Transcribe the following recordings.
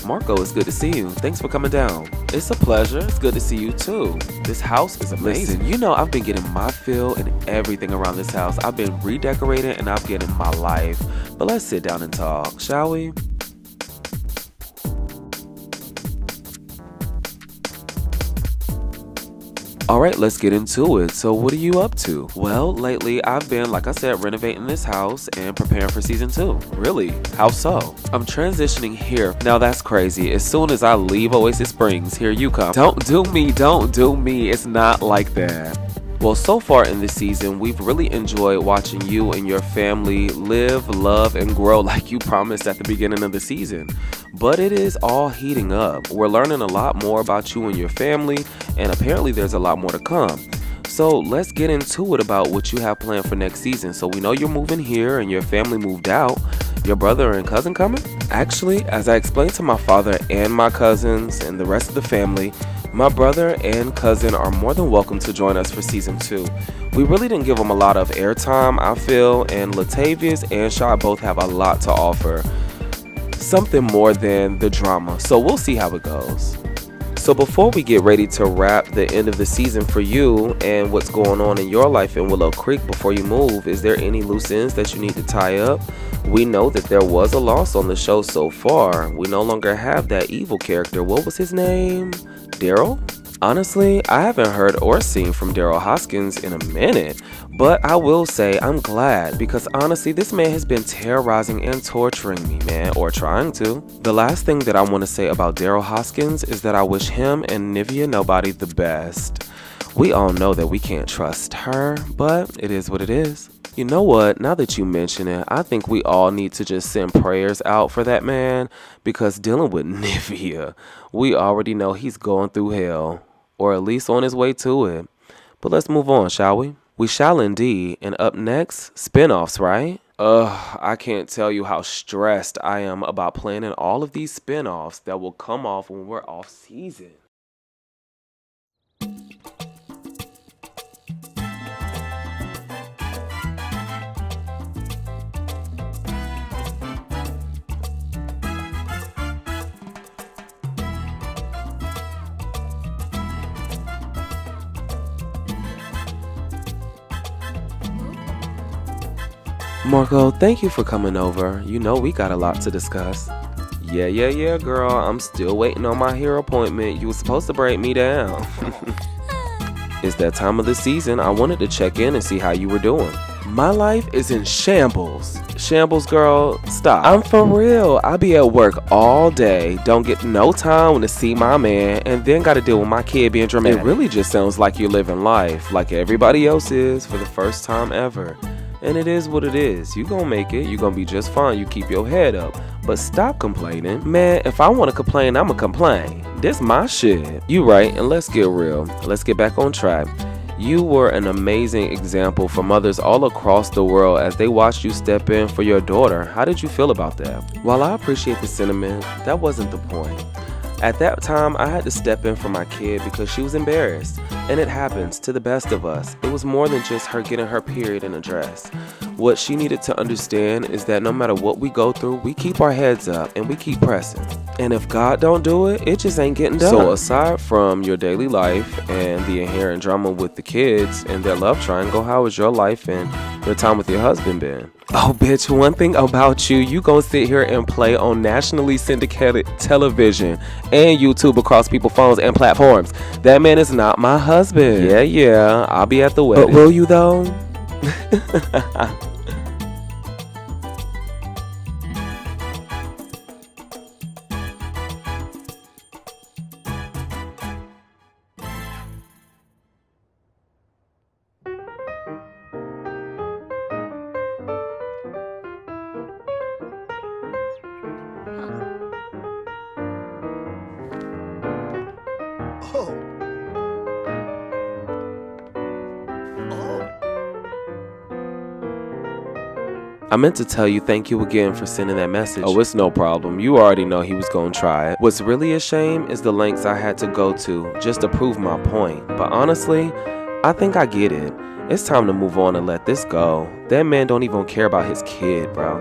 Marco, it's good to see you. Thanks for coming down. It's a pleasure. It's good to see you too. This house is amazing. Listen, you know I've been getting my fill and everything around this house. I've been redecorating and I'm getting my life. But let's sit down and talk, shall we? Alright, let's get into it. So what are you up to? Well, lately I've been, like I said, renovating this house and preparing for season 2. Really? How so? I'm transitioning here. Now that's crazy. As soon as I leave Oasis Springs, here you come. Don't do me. It's not like that. Well, so far in this season, we've really enjoyed watching you and your family live, love, and grow like you promised at the beginning of the season. But it is all heating up. We're learning a lot more about you and your family, and apparently there's a lot more to come. So let's get into it about what you have planned for next season. So we know you're moving here and your family moved out. Your brother and cousin coming? Actually, as I explained to my father and my cousins and the rest of the family, my brother and cousin are more than welcome to join us for season 2. We really didn't give them a lot of airtime, I feel, and Latavius and Shaw both have a lot to offer. Something more than the drama, so we'll see how it goes. So before we get ready to wrap the end of the season for you and what's going on in your life in Willow Creek before you move, is there any loose ends that you need to tie up? We know that there was a loss on the show so far. We no longer have that evil character. What was his name? Daryl? Honestly, I haven't heard or seen from Daryl Hoskins in a minute, but I will say I'm glad because honestly, this man has been terrorizing and torturing me, man, or trying to. The last thing that I want to say about Daryl Hoskins is that I wish him and Nivea Nobody the best. We all know that we can't trust her, but it is what it is. You know what, now that you mention it, I think we all need to just send prayers out for that man because dealing with Nivea, we already know he's going through hell, or at least on his way to it. But let's move on, shall we? We shall indeed, and up next, spinoffs, right? I can't tell you how stressed I am about planning all of these spinoffs that will come off when we're off season. Marco, thank you for coming over. You know we got a lot to discuss. Yeah, girl. I'm still waiting on my hair appointment. You were supposed to break me down. It's that time of the season. I wanted to check in and see how you were doing. My life is in shambles. Shambles, girl, stop. I'm for real. I be at work all day, don't get no time to see my man, and then gotta deal with my kid being dramatic. It really just sounds like you're living life like everybody else is for the first time ever. And it is what it is. You gonna make it. You gonna be just fine. You keep your head up. But stop complaining. Man, if I wanna complain, I'ma complain. This my shit. You right, and let's get real. Let's get back on track. You were an amazing example for mothers all across the world as they watched you step in for your daughter. How did you feel about that? While I appreciate the sentiment, that wasn't the point. At that time, I had to step in for my kid because she was embarrassed. And it happens to the best of us. It was more than just her getting her period in a dress. What she needed to understand is that no matter what we go through, we keep our heads up and we keep pressing. And if God don't do it, it just ain't getting done. So aside from your daily life and the inherent drama with the kids and their love triangle, how has your life and your time with your husband been? Oh, bitch, one thing about you, you gonna sit here and play on nationally syndicated television and YouTube across people's phones and platforms. That man is not my husband. Yeah, I'll be at the wedding. But will you though? I meant to tell you thank you again for sending that message. Oh, it's no problem. You already know he was gonna try it. What's really a shame is the lengths I had to go to just to prove my point. But honestly, I think I get it. It's time to move on and let this go. That man don't even care about his kid, bro.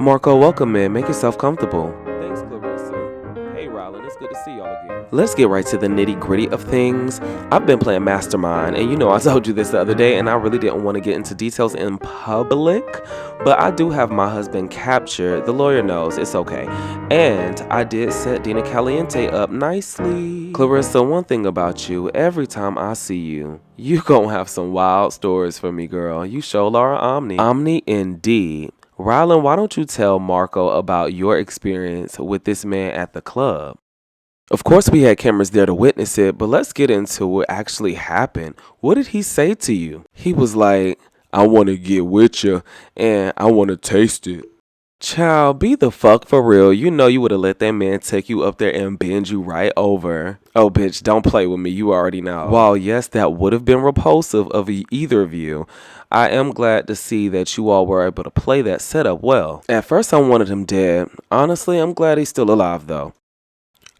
Marco, welcome in. Make yourself comfortable. Thanks, Clarissa. Hey, Rylan, it's good to see y'all again. Let's get right to the nitty-gritty of things. I've been playing Mastermind, and you know I told you this the other day, and I really didn't want to get into details in public, but I do have my husband captured. The lawyer knows, it's okay. And I did set Dina Caliente up nicely. Clarissa, one thing about you, every time I see you, you gonna have some wild stories for me, girl. You sure are Omni. Omni indeed. Rylan, why don't you tell Marco about your experience with this man at the club? Of course, we had cameras there to witness it, but let's get into what actually happened. What did he say to you? He was like, I want to get with you, and I want to taste it. Child, be the fuck for real. You know you would have let that man take you up there and bend you right over. Oh, bitch, don't play with me. You already know. While, yes, that would have been repulsive of either of you, I am glad to see that you all were able to play that setup well. At first, I wanted him dead. Honestly, I'm glad he's still alive, though.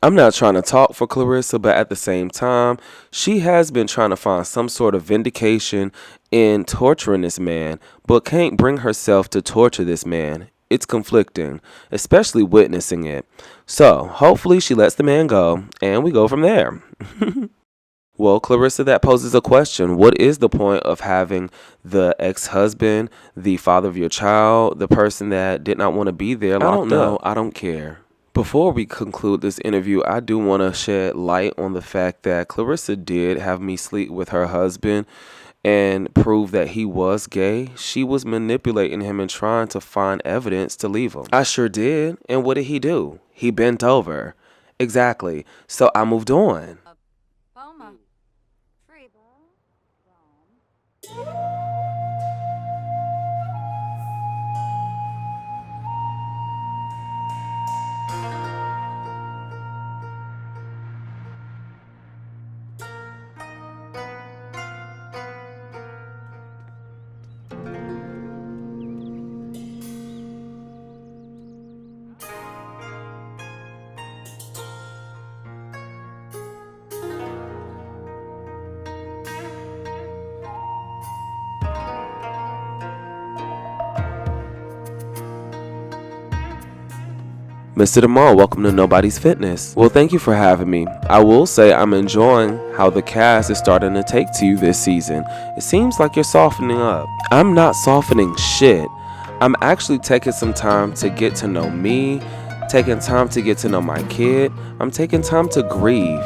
I'm not trying to talk for Clarissa, but at the same time, she has been trying to find some sort of vindication in torturing this man, but can't bring herself to torture this man. It's conflicting, especially witnessing it. So, hopefully she lets the man go, and we go from there. Well, Clarissa, that poses a question. What is the point of having the ex-husband, the father of your child, the person that did not want to be there locked up? I don't know. I don't care. Before we conclude this interview, I do want to shed light on the fact that Clarissa did have me sleep with her husband and prove that he was gay. She was manipulating him and trying to find evidence to leave him. I sure did. And what did he do? He bent over. Exactly. So I moved on. Mr. Demar, welcome to Nobody's Fitness. Well, thank you for having me. I will say I'm enjoying how the cast is starting to take to you this season. It seems like you're softening up. I'm not softening shit. I'm actually taking some time to get to know me, taking time to get to know my kid. I'm taking time to grieve.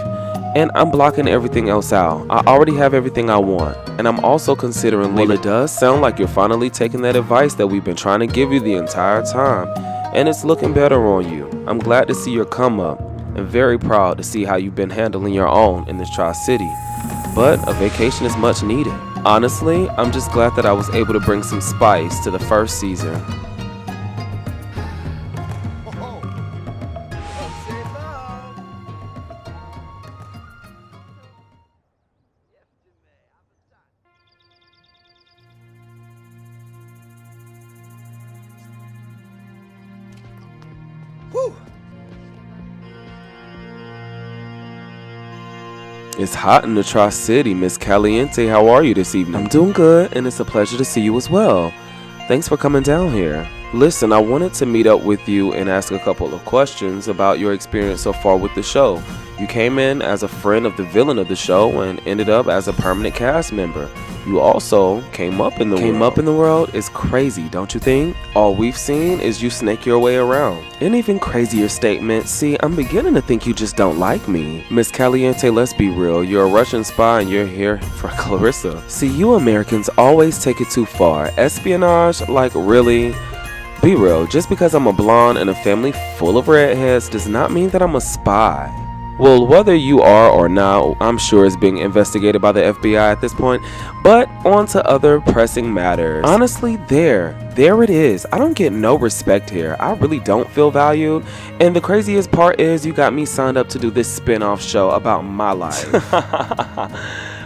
And I'm blocking everything else out. I already have everything I want. And I'm also considering leaving. Well, it does sound like you're finally taking that advice that we've been trying to give you the entire time. And it's looking better on you. I'm glad to see your come up and very proud to see how you've been handling your own in this Tri-City. But a vacation is much needed. Honestly, I'm just glad that I was able to bring some spice to the first season. It's hot in the Tri-City. Miss Caliente, how are you this evening? I'm doing good, and it's a pleasure to see you as well. Thanks for coming down here. Listen, I wanted to meet up with you and ask a couple of questions about your experience so far with the show. You came in as a friend of the villain of the show and ended up as a permanent cast member. You also came up in the world. Is crazy, don't you think? All we've seen is you snake your way around. An even crazier statement. See, I'm beginning to think you just don't like me. Miss Caliente, let's be real. You're a Russian spy and you're here for Clarissa. See, you Americans always take it too far. Espionage? Like, really? Be real. Just because I'm a blonde in a family full of redheads does not mean that I'm a spy. Well, whether you are or not, I'm sure it's being investigated by the FBI at this point. But on to other pressing matters. Honestly, there it is. I don't get no respect here. I really don't feel valued. And the craziest part is you got me signed up to do this spin-off show about my life.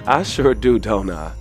I sure do, don't I?